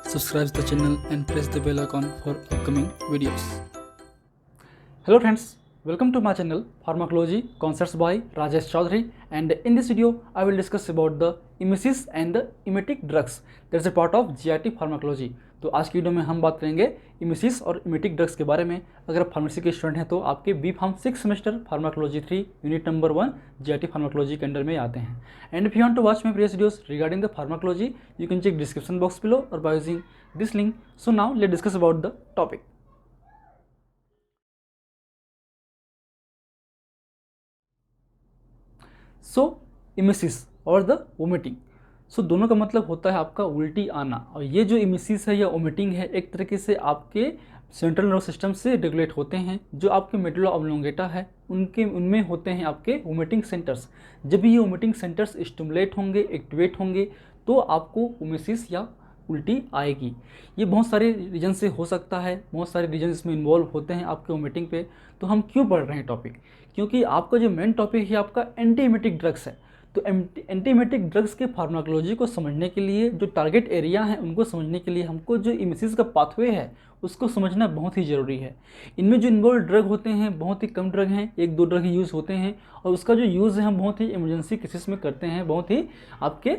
subscribe the channel and press the bell icon for upcoming videos. Hello friends, welcome to my channel Pharmacology Concepts by Rajesh Chaudhary, and in this video I will discuss about the emesis and the emetic drugs. That is a part of GIT pharmacology. तो आज की video में हम बात करेंगे emesis और emetic drugs के बारे में। अगर आप फार्मेसी के स्टूडेंट हैं तो आपके B pharm 6 semester pharmacology 3 unit number 1 GIT pharmacology के अंडर में आते हैं। And if you want to watch my previous videos regarding the pharmacology you can check description box below और by using this link. So now let's discuss about the topic. So emesis और the vomiting, so दोनों का मतलब होता है आपका उल्टी आना। और ये जो इमेसिस है या वोमिटिंग है एक तरीके से आपके सेंट्रल नर्वस सिस्टम से रेगुलेट होते हैं। जो आपके मेडुला ऑब्लोंगेटा है उनमें होते हैं आपके वोमिटिंग सेंटर्स। जब भी ये वोमिटिंग सेंटर्स स्टिमुलेट होंगे, एक्टिवेट होंगे, तो आपको इमेसिस या उल्टी आएगी। ये बहुत सारे रीजन से हो सकता है, बहुत सारे रीजन इसमें इन्वॉल्व होते हैं आपके वोमिटिंग पे। तो हम क्यों पढ़ रहे हैं टॉपिक? क्योंकि आपका जो मेन टॉपिक है आपका एंटी इमेटिक ड्रग्स है। तो एंटी इमेटिक ड्रग्स के फार्माकोलॉजी को समझने के लिए, जो टारगेट एरिया है उनको समझने के लिए हमको जो इमेसिस का पाथवे है उसको समझना बहुत ही ज़रूरी है। इनमें जो इन्वॉल्व ड्रग होते हैं बहुत ही कम ड्रग हैं, 1-2 ड्रग ही यूज़ होते हैं, और उसका जो यूज़ है हम बहुत ही इमरजेंसी केसेस में करते हैं, बहुत ही आपके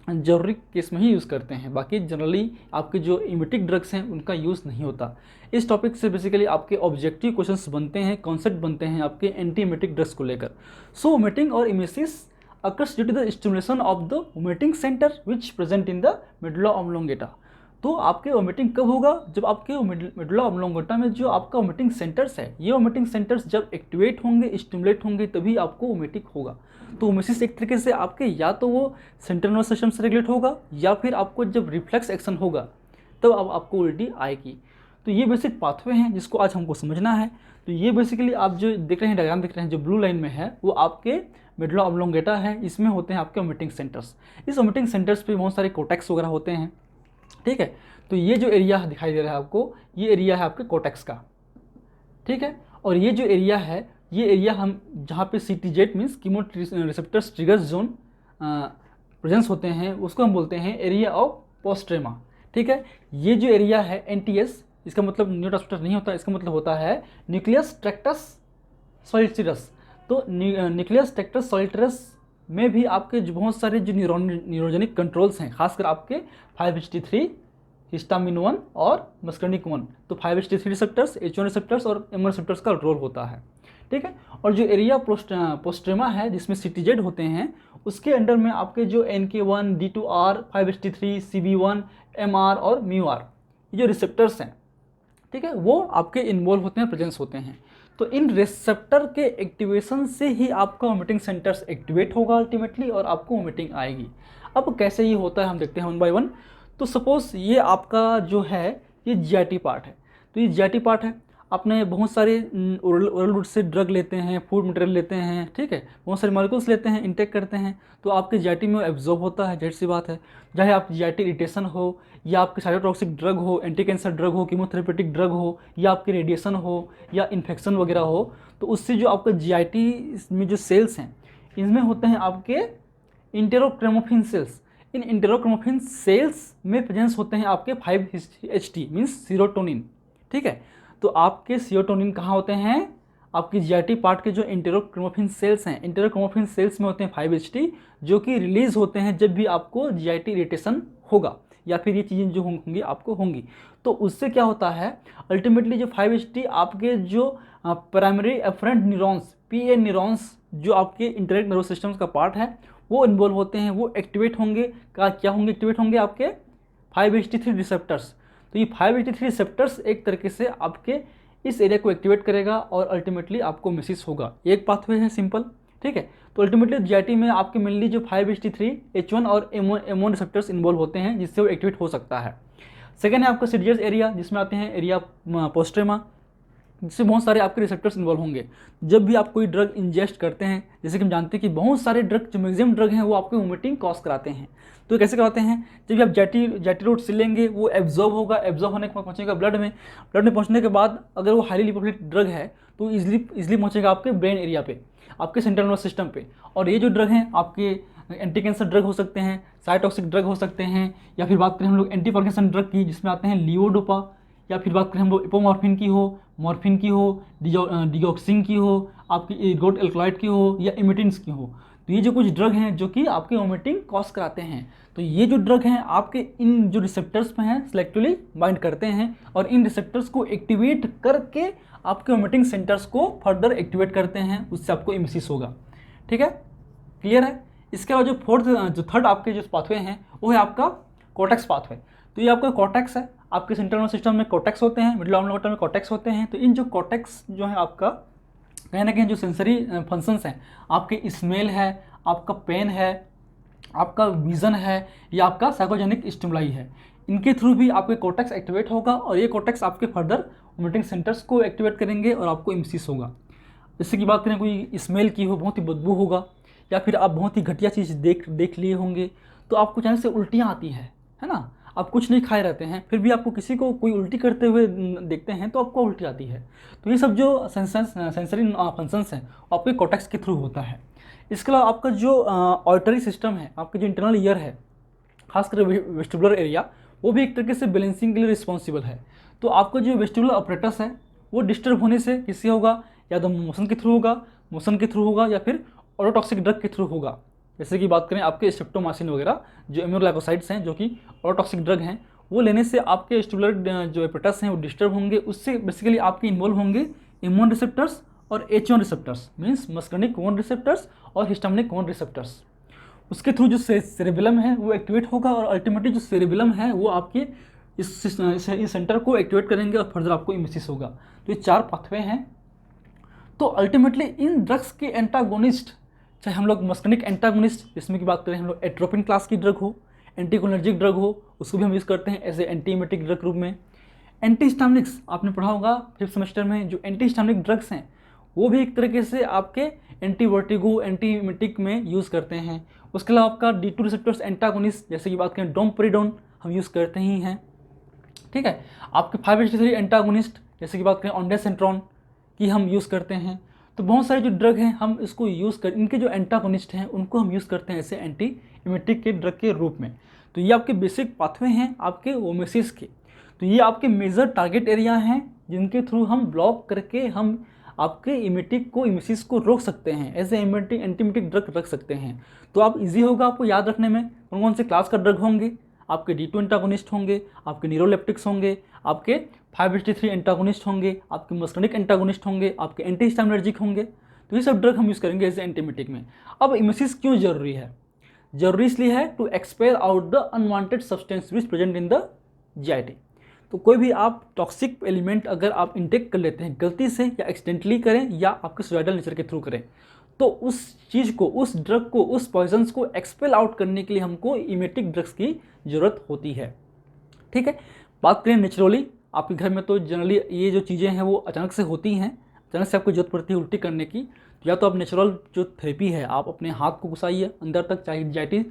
जरूरी केस में ही यूज़ करते हैं। बाकी जनरली आपके जो इमेटिक ड्रग्स हैं उनका यूज़ नहीं होता। इस टॉपिक से बेसिकली आपके ऑब्जेक्टिव क्वेश्चंस बनते हैं, कॉन्सेप्ट बनते हैं आपके एंटी इमेटिक ड्रग्स को लेकर। सो वोमिटिंग और emesis occurs due to the stimulation of the vomiting center which present in the medulla oblongata। तो आपके वोमिटिंग कब होगा? जब आपके मेडुला ऑब्लोंगेटा में जो आपका वोमिटिंग सेंटर्स है, ये वोमिटिंग सेंटर्स जब एक्टिवेट होंगे, स्टिमुलेट होंगे, तभी आपको वोमिटिंग होगा। तो वोमिसिस एक तरीके से आपके या तो वो सेंट्रल नर्वस सिस्टम से रेगुलेट होगा, या फिर आपको जब रिफ्लेक्स एक्शन होगा तब अब आपको उल्टी आएगी। तो ये बेसिक पाथवे हैं जिसको आज हमको समझना है। तो ये बेसिकली आप जो देख रहे हैं, डायग्राम देख रहे हैं, जो ब्लू लाइन में है वो आपके मेडुला ऑब्लोंगेटा है। इसमें होते हैं आपके वोमिटिंग सेंटर्स। इस वोमिटिंग सेंटर्स पे बहुत सारे कोटेक्स वगैरह होते हैं, ठीक है। तो ये जो एरिया दिखाई दे रहा है आपको, ये एरिया है आपके कोटेक्स का, ठीक है। और ये जो एरिया है, ये एरिया हम जहाँ पे CTZ means chemo receptors trigger zone presence होते हैं उसको हम बोलते हैं एरिया ऑफ पोस्ट्रेमा, ठीक है। ये जो एरिया है NTS, इसका मतलब न्यूरोट्रांसमीटर नहीं होता, इसका मतलब होता है न्यूक्लियस ट्रैक्टस सोलिटरस। तो न्यूक्लियस ट्रैक्टस सोलिटरस में भी आपके जो बहुत सारे जो न्यूरोजेनिक कंट्रोल्स हैं, खासकर आपके 5-HT3, हिस्टामिन 1 और मस्कर्निक 1। तो 5-HT3 रिसेप्टर्स, H1 रिसेप्टर्स और M1 रिसेप्टर्स का रोल होता है, ठीक है। और जो एरिया पोस्ट्रेमा है जिसमें CTZ होते हैं, उसके अंडर में आपके जो NK1, D2R, 5-HT3, CB1, MR और MUR ये जो रिसेप्टर्स हैं, ठीक है, वो आपके इन्वॉल्व होते हैं, प्रेजेंस होते हैं। तो इन रिसेप्टर के एक्टिवेशन से ही आपका वोमिटिंग सेंटर्स एक्टिवेट होगा अल्टीमेटली, और आपको वोमिटिंग आएगी। अब कैसे ये होता है हम देखते हैं 1 बाय 1। तो सपोज ये आपका जो है ये GIT पार्ट है। तो ये GIT पार्ट है, आपने बहुत सारे ओरल रूट से ड्रग लेते हैं, फूड मटेरियल लेते हैं, ठीक है, बहुत सारे मॉलिक्यूल्स लेते हैं, इंटेक करते हैं, तो आपके GIT में एब्जॉर्ब होता है, जाहिर सी बात है। चाहे आप GIT इरिटेशन हो, या आपके साइटोटॉक्सिक ड्रग हो, एंटी कैंसर ड्रग हो, कीमोथेरेपेटिक ड्रग हो, या आपकी रेडिएशन हो, या इन्फेक्शन वगैरह हो, तो उससे जो आपका GIT में जो सेल्स हैं इनमें होते हैं आपके इंटेरोक्रोमोफिन सेल्स। इन इंटेरोक्रोमोफिन सेल्स में प्रेजेंस होते हैं आपके 5-HT मीन्स सीरोटोनिन, ठीक है। तो आपके सीरोटोनिन कहाँ होते हैं? आपकी GIT पार्ट के जो इंटेरोक्रोमोफिन सेल्स हैं, इंटेरोक्रोमोफिन सेल्स में होते हैं 5-HT, जो कि रिलीज होते हैं जब भी आपको GIT इरिटेशन होगा, या फिर ये चीज़ें जो होंगी आपको होंगी। तो उससे क्या होता है अल्टीमेटली, जो 5-HT आपके जो primary efferent neurons, PA neurons, जो आपके इंटरेक्ट नर्वस सिस्टम्स का पार्ट है, वो इन्वॉल्व होते हैं, वो एक्टिवेट होंगे। क्या होंगे? एक्टिवेट होंगे आपके 5-HT3 रिसेप्टर्स। तो ये 5-HT3 रिसेप्टर्स एक तरीके से आपके इस एरिया को एक्टिवेट करेगा और अल्टीमेटली आपको मिसिस होगा। एक पाथवे है सिंपल, ठीक है। तो अल्टीमेटली GIT में आपके मेनली जो 5-HT3, H1 और M1 रिसेप्टर्स इन्वॉल्व होते हैं, जिससे वो एक्टिवेट हो सकता है। सेकेंड है आपका CTZ एरिया, जिसमें आते हैं एरिया पोस्ट्रेमा, जिससे बहुत सारे आपके रिसेप्टर्स इन्वॉल्व होंगे। जब भी आप कोई ड्रग इंजेस्ट करते हैं, जैसे कि हम जानते हैं कि बहुत सारे ड्रग, जो मैक्सिमम ड्रग हैं वो आपको वोमिटिंग कॉज कराते हैं। तो कैसे कराते हैं? जब भी आप GIT रूट से लेंगे, वो एब्जॉर्ब होगा, एब्जॉर्ब होने के बाद पहुँचेगा ब्लड में पहुँचने के बाद अगर वो हाईली लिपोफिलिक ड्रग है तो इजीली पहुँचेगा आपके ब्रेन एरिया पे, आपके सेंट्रल नर्वस सिस्टम पे। और ये जो ड्रग हैं आपके एंटी कैंसर ड्रग हो सकते हैं, साइटोक्सिक ड्रग हो सकते हैं, या फिर बात करें हम लोग एंटी पार्किंसन ड्रग की जिसमें आते हैं लियोडोपा, या फिर बात करें हम लोग इपोमॉर्फिन की हो, मॉर्फिन की हो, डिगॉक्सिन की हो, आपकी एर्गोट एल्कलॉइड की हो, या इमिटिन्स की हो। तो ये जो कुछ ड्रग हैं जो कि आपके वोमिटिंग कॉज कराते हैं, तो ये जो ड्रग हैं आपके इन जो रिसेप्टर्स पे हैं सिलेक्टिवली बाइंड करते हैं और इन रिसेप्टर्स को एक्टिवेट करके आपके वोमिटिंग सेंटर्स को फर्दर एक्टिवेट करते हैं, उससे आपको इमिसिस होगा। ठीक है, क्लियर है। इसके अलावा जो थर्ड आपके जो पाथवे हैं वो है आपका कॉर्टेक्स पाथवे। तो ये आपका कॉर्टेक्स है, आपके सेंट्रल नर्वस सिस्टम में कॉर्टेक्स होते हैं, मिडिल ऑब्लिक में कॉर्टेक्स होते हैं। तो इन जो कॉर्टेक्स जो है आपका कहीं ना कहीं जो सेंसरी फंक्शंस हैं, आपके स्मेल है, आपका पेन है, आपका विज़न है, या आपका साइकोजेनिक स्टिमुलाई है, इनके थ्रू भी आपके कॉर्टेक्स एक्टिवेट होगा और ये कॉर्टेक्स आपके फर्दर वोमिटिंग सेंटर्स को एक्टिवेट करेंगे और आपको इमिसिस होगा। जैसे कि बात करें कोई स्मेल की हो, बहुत ही बदबू होगा, या फिर आप बहुत ही घटिया चीज़ देख लिए होंगे तो आपको अचानक से उल्टियाँ आती है ना। आप कुछ नहीं खाए रहते हैं फिर भी आपको किसी को कोई उल्टी करते हुए देखते हैं तो आपको उल्टी आती है। तो ये सब जो सेंसरी फंक्शंस हैं आपके कॉर्टेक्स के थ्रू होता है। इसके अलावा आपका जो ऑडिटरी सिस्टम है, आपका जो इंटरनल ईयर है, खासकर वेस्टिबुलर एरिया, वो भी एक तरीके से बैलेंसिंग के लिए रिस्पॉन्सिबल है। तो आपका जो वेस्टिबुलर अपरेटस है वो डिस्टर्ब होने से किससे होगा, या तो मोशन के थ्रू होगा या फिर ऑटोटॉक्सिक ड्रग के थ्रू होगा। जैसे कि बात करें आपके स्ट्रेप्टोमाइसिन वगैरह जो इम्यूनोग्लाइकोसाइड्स हैं जो कि ऑटोटॉक्सिक ड्रग हैं, वो लेने से आपके वेस्टिबुलर जो अपरेटस हैं वो डिस्टर्ब होंगे। उससे बेसिकली आपके इन्वॉल्व होंगे इम्यून रिसेप्टर्स और H1 रिसेप्टर्स, मीन्स मस्कर्निक 1 रिसेप्टर्स और हिस्टामिनिक 1 रिसेप्टर्स। उसके थ्रू जो सेरेबेलम है वो एक्टिवेट होगा और अल्टीमेटली जो सेरेबेलम है वो आपके इस सेंटर को एक्टिवेट करेंगे और फर्दर आपको इमिसिस होगा। तो ये 4 पाथवे हैं। तो अल्टीमेटली इन ड्रग्स के एंटागोनिस्ट, चाहे हम लोग मस्कर्निक एंटागोनिस्ट जिसमें की बात करें हम लोग एट्रोपिन क्लास की ड्रग हो, एंटीकोलिनर्जिक ड्रग हो, उसको भी हम यूज़ करते हैं एज ए एंटीएमेटिक ड्रग रूप में। एंटीहिस्टामिनिक्स आपने पढ़ा होगा 5th सेमेस्टर में, जो एंटीहिस्टामिनिक ड्रग्स हैं वो भी एक तरीके से आपके एंटी वर्टिगो एंटीमिटिक में यूज़ करते हैं। उसके अलावा आपका D2 रिसेप्टर्स एंटागोनिस्ट जैसे कि बात करें डोमपेरिडोन हम यूज़ करते ही हैं। ठीक है, आपके 5-HT3 एंटागोनिस्ट जैसे कि बात करें ऑन्डेसेंट्रॉन की हम यूज़ करते हैं। तो बहुत सारे जो ड्रग हैं हम इसको यूज़ कर, इनके जो एंटागोनिस्ट हैं उनको हम यूज़ करते हैं ऐसे एंटीइमेटिक के ड्रग के रूप में। तो ये आपके बेसिक पाथवे हैं आपके ओमेसिस के। तो ये आपके मेजर टारगेट एरिया हैं जिनके थ्रू हम ब्लॉक करके हम आपके इमेटिक को इमिसिस को रोक सकते हैं, एज ए एंटीमिटिक ड्रग रख सकते हैं। तो आप इजी होगा आपको याद रखने में कौन कौन से क्लास का ड्रग होंगे। आपके D2 एंटागोनिस्ट होंगे, आपके न्यूरोलेप्टिक्स होंगे, आपके 5-HT3 एंटागोनिस्ट होंगे, आपके मस्कर्निक एंटागोनिस्ट होंगे, आपके एंटीहिस्टामिनर्जिक होंगे। तो ये सब ड्रग हम यूज़ करेंगे एज ए एंटीमिटिक में। अब इमिसिस क्यों जरूरी है? जरूरी इसलिए है to expel out the unwanted substance which present in the GIT। तो कोई भी आप टॉक्सिक एलिमेंट अगर आप इंटेक कर लेते हैं गलती से या एक्सीडेंटली करें या आपके सुसाइडल नेचर के थ्रू करें, तो उस चीज़ को, उस ड्रग को, उस पॉइजन्स को एक्सपेल आउट करने के लिए हमको इमेटिक ड्रग्स की ज़रूरत होती है। ठीक है, बात करें नेचुरली आपके घर में तो जनरली ये जो चीज़ें हैं वो अचानक से होती हैं, अचानक से आपको जरूरत पड़ती है उल्टी करने की, तो या तो आप नेचुरल जो थेरेपी है आप अपने हाथ को घुसाइए अंदर तक, चाहे GIT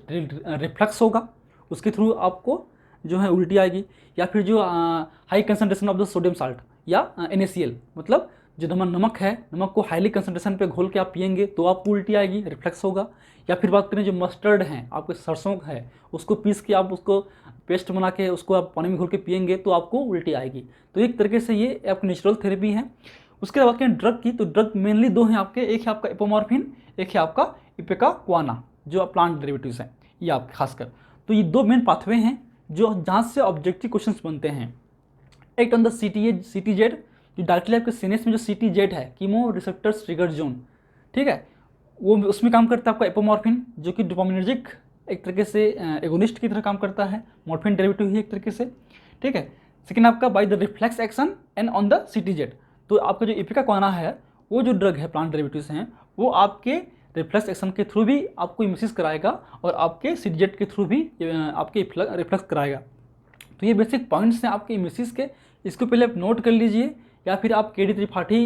रिफ्लक्स होगा उसके थ्रू आपको जो है उल्टी आएगी, या फिर जो high concentration of the sodium salt या NaCl, मतलब जो नमक है, नमक को हाईली कंसनट्रेशन पे घोल के आप पिएंगे तो आपको उल्टी आएगी, रिफ्लक्स होगा। या फिर बात करें जो मस्टर्ड हैं आपके सरसों है, उसको पीस के आप उसको पेस्ट बना के उसको आप पानी में घोल के पिएंगे तो आपको उल्टी आएगी। तो एक तरीके से ये आपकी नेचुरल थेरेपी है। उसके बाद करें ड्रग की, तो ड्रग मेनली 2 हैं आपके, एक है आपका एपोमॉर्फिन, एक है आपका इपेकाक्वाना जो प्लांट डेरिवेटिव्स हैं ये आपके खासकर। तो ये 2 मेन पाथवे हैं जो जहाँ से ऑब्जेक्टिव क्वेश्चंस बनते हैं। एक्ट ऑन द CTZ, जो डायरेक्टली आपके सीनेस में जो CTZ है, कीमो रिसेप्टर्स ट्रिगर जोन, ठीक है, वो उसमें काम करता है आपका एपोमॉर्फिन जो कि डोपामिनर्जिक एक तरीके से एगोनिस्ट की तरह काम करता है, मॉर्फिन डेरिवेटिव ही एक तरीके से। ठीक है, सेकेंड आपका by the reflex action and on the CTZ। तो आपका जो इपेकाक्वाना है वो जो ड्रग है प्लांट डेरिवेटिव्स हैं वो आपके रिफ्लेक्स एक्शन के थ्रू भी आपको इमिसिस कराएगा और आपके CTZ के थ्रू भी आपके रिफ्लेक्स कराएगा। तो ये बेसिक पॉइंट्स हैं आपके इमिसिस के, इसको पहले आप नोट कर लीजिए, या फिर आप KD त्रिपाठी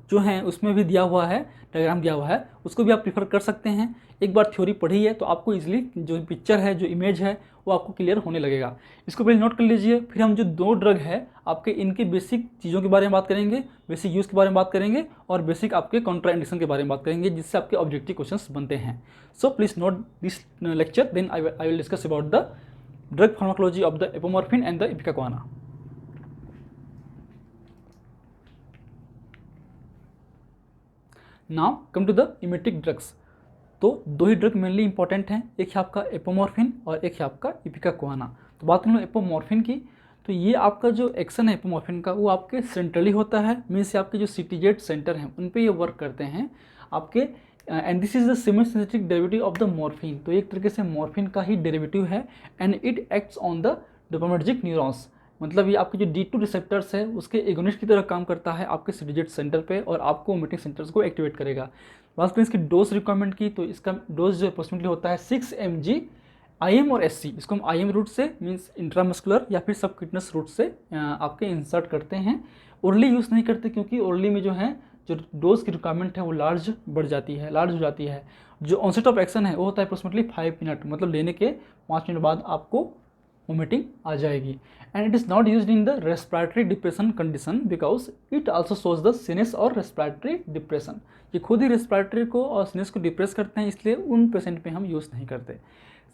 जो हैं उसमें भी दिया हुआ है, डायग्राम दिया हुआ है, उसको भी आप प्रीफर कर सकते हैं। एक बार थ्योरी पढ़ी है तो आपको इजीली जो पिक्चर है, जो इमेज है, वो आपको क्लियर होने लगेगा। इसको पहले नोट कर लीजिए। फिर हम जो 2 ड्रग है आपके, इनके बेसिक चीज़ों के बारे में बात करेंगे, बेसिक यूज़ के बारे में बात करेंगे और बेसिक आपके कॉन्ट्राइंडिकेशन के बारे में बात करेंगे, जिससे आपके ऑब्जेक्टिव क्वेश्चंस बनते हैं। So please note this lecture, then I will discuss about the drug pharmacology of the apomorphine and the ipecacuanha. Now come to the emetic drugs. तो 2 ही ड्रग मेनली इंपॉर्टेंट हैं, एक है आपका एपोमॉर्फिन और एक है आपका इपिकाक्वाना। तो बात करूँ एपोमॉर्फिन की, तो ये आपका जो एक्शन है एपोमॉर्फिन का, वो आपके सेंट्रली होता है, मीन्स आपके जो CTZ सेंटर हैं उन पे ये वर्क करते हैं आपके। And this is the semi-synthetic derivative of the morphine. तो एक तरीके से मॉर्फिन का ही डेरिवेटिव है। And it acts on the dopaminergic neurons, मतलब ये आपके जो D2 रिसेप्टर्स है उसके एगोनिस्ट की तरह काम करता है आपके CTZ सेंटर पे और आपको मीटिंग सेंटर्स को एक्टिवेट करेगा। बात करें इसकी डोज रिक्वायरमेंट की, तो इसका डोज जो अप्रोक्सीमेटली होता है 6 mg IM और SC। इसको हम IM रूट से मीन्स इंट्रामस्कुलर या फिर सबक्यूटेनियस रूट से आपके इंसर्ट करते हैं। ओरली यूज़ नहीं करते क्योंकि ओरली में जो है जो डोज की रिक्वायरमेंट है वो लार्ज हो जाती है। जो ऑनसेट ऑफ एक्शन है वो होता है अप्रोक्सीमेटली 5 मिनट, मतलब लेने के 5 मिनट बाद आपको वोमिटिंग आ जाएगी। And it is not used in the respiratory depression condition because it also shows the CNS और रेस्पिरेटरी डिप्रेशन। ये खुद ही रेस्पिरेटरी को और सीनेस को डिप्रेस करते हैं, इसलिए उन पेशेंट पे हम यूज़ नहीं करते।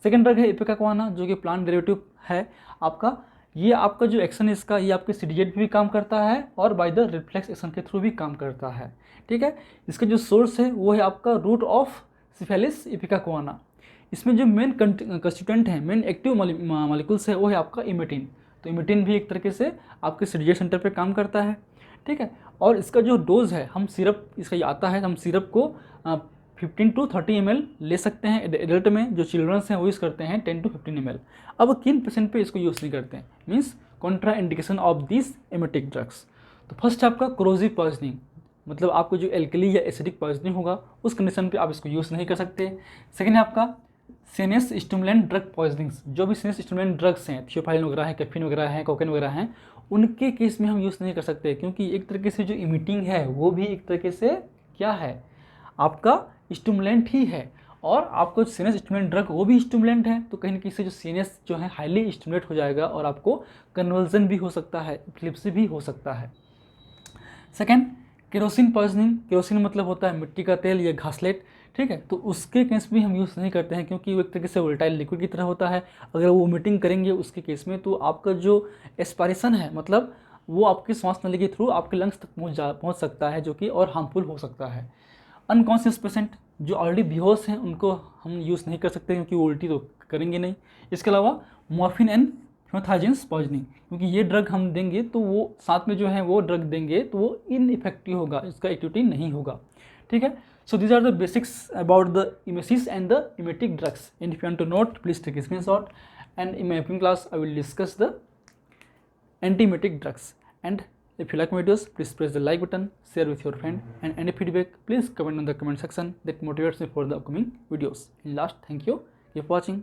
सेकेंड ड्रग है इपिकाक्वाना, जो कि प्लांट डेरिवेटिव है आपका। ये आपका जो एक्शन है इसका, ये आपके CTZ पे भी काम करता है और बाय द रिफ्लेक्स एक्शन के थ्रू भी काम करता है। ठीक है, इसका जो सोर्स है वो है आपका रूट ऑफ सिफेलिस इपिकाक्वाना। इसमें जो मेन कंस्टिट्यूएंट है, मेन एक्टिव मॉलिक्यूल्स है, वो है आपका इमेटिन। तो इमेटिन भी एक तरीके से आपके CTZ सेंटर पे काम करता है। ठीक है, और इसका जो डोज है, हम सिरप इसका ये आता है, हम सिरप को 15 to 30 ml ले सकते हैं एडल्ट में। जो चिल्ड्रंस हैं वो यूज़ करते हैं 10 to 15 ml। अब किन पेशेंट पे इसको यूज़ नहीं करते हैं, means Contra indication of this emetic drugs. तो फर्स्ट है आपका क्रोजिव पॉइजनिंग, मतलब आपको जो एल्कली या एसिडिक पॉइजनिंग होगा उस कंडीशन पे आप इसको यूज़ नहीं कर सकते। सेकेंड है आपका सीनेस स्टिमुलेंट ड्रग पॉइजनिंग्स। जो भी सीनेस स्टिमुलेंट ड्रग्स हैं, थियोफाइलिन वगैरह है, कैफीन वगैरह है, कोकेन वगैरह हैं, उनके केस में हम यूज़ नहीं कर सकते क्योंकि एक तरीके से जो इमिटिंग है वो भी एक तरीके से क्या है, आपका स्टिमुलेंट ही है। और आपको सीनेस स्टिमुलेंट ड्रग वो भी स्टिमुलेंट है, तो कहीं ना कहीं से जो सीनेस जो है हाईली स्टिमुलेट हो जाएगा और आपको कन्वर्जन भी हो सकता है, एपिलेप्सी भी हो सकता है। Second, kerosene poisoning. केरोसिन मतलब होता है मिट्टी का तेल या घासलेट। ठीक है, तो उसके केस भी हम यूज़ नहीं करते हैं क्योंकि वो एक तरीके से वोलेटाइल लिक्विड की तरह होता है। अगर वो वोमिटिंग करेंगे उसके केस में, तो आपका जो एस्पायरेशन है, मतलब वो आपके श्वास नली के थ्रू आपके लंग्स तक पहुँच सकता है, जो कि और हार्मफुल हो सकता है। अनकॉन्शियस पेशेंट जो ऑलरेडी बेहोश हैं उनको हम यूज़ नहीं कर सकते क्योंकि वो उल्टी तो करेंगे नहीं। इसके अलावा मॉर्फिन एंड हिमोथाइजिन्स पॉइजनिंग, क्योंकि ये ड्रग हम देंगे तो वो साथ में जो है वो ड्रग देंगे तो वो इनइफेक्टिव होगा, इसका एक्टिविटी नहीं होगा। ठीक है, so these are the basics about the emesis and the emetic drugs. And if you want to note, please take screenshot. And in my upcoming class I will discuss the antiemetic drugs. And if you like my videos, please press the like button, share with your friend, and any feedback please comment on the comment section. That motivates me for the upcoming videos. And last, thank you. Keep watching.